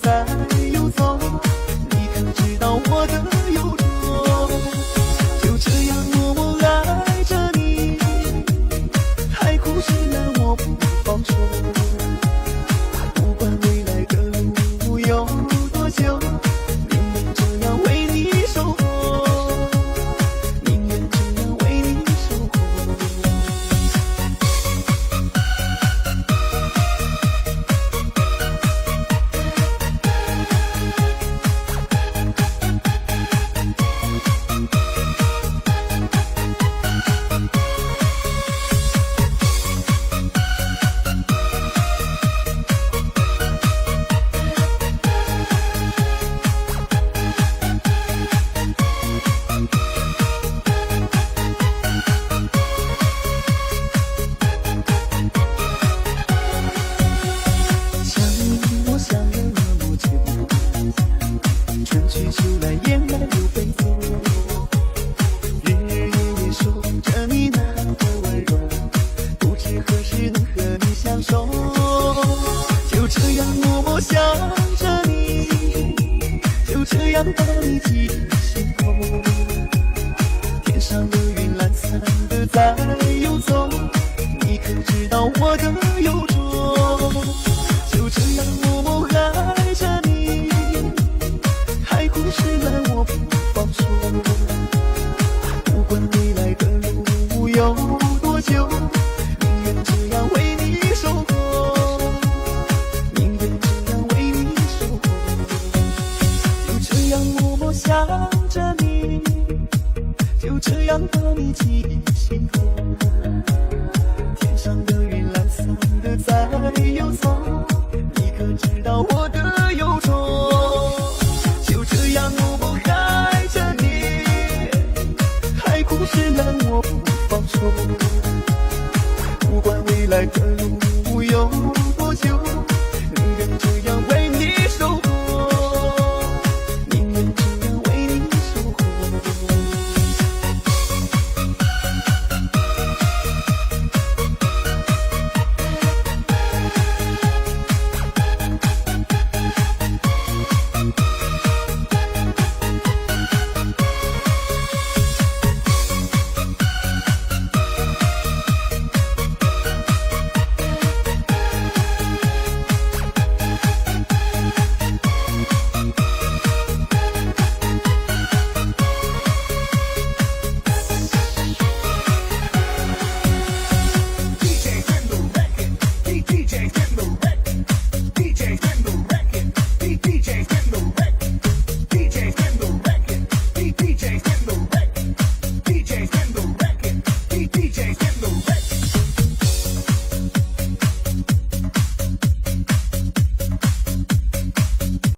在游走，你可知道我的忧愁？就这样默默爱着你，海枯石烂我不放手。不管未来的路有多久，宁愿这样为你守候，宁愿这样为你守候。春去秋来，雁来又飞走，日日夜夜守着你那的温柔，不知何时能和你相守。就这样默默想着你，就这样把你记入心头。天上的云懒散的在游走，你可知道我的忧愁？就这样默默爱着你，海枯石烂我不放手。不管未来的路有多久，宁愿这样为你守候，宁愿这样为你守候。就这样默默想着你，就这样把你记入心头。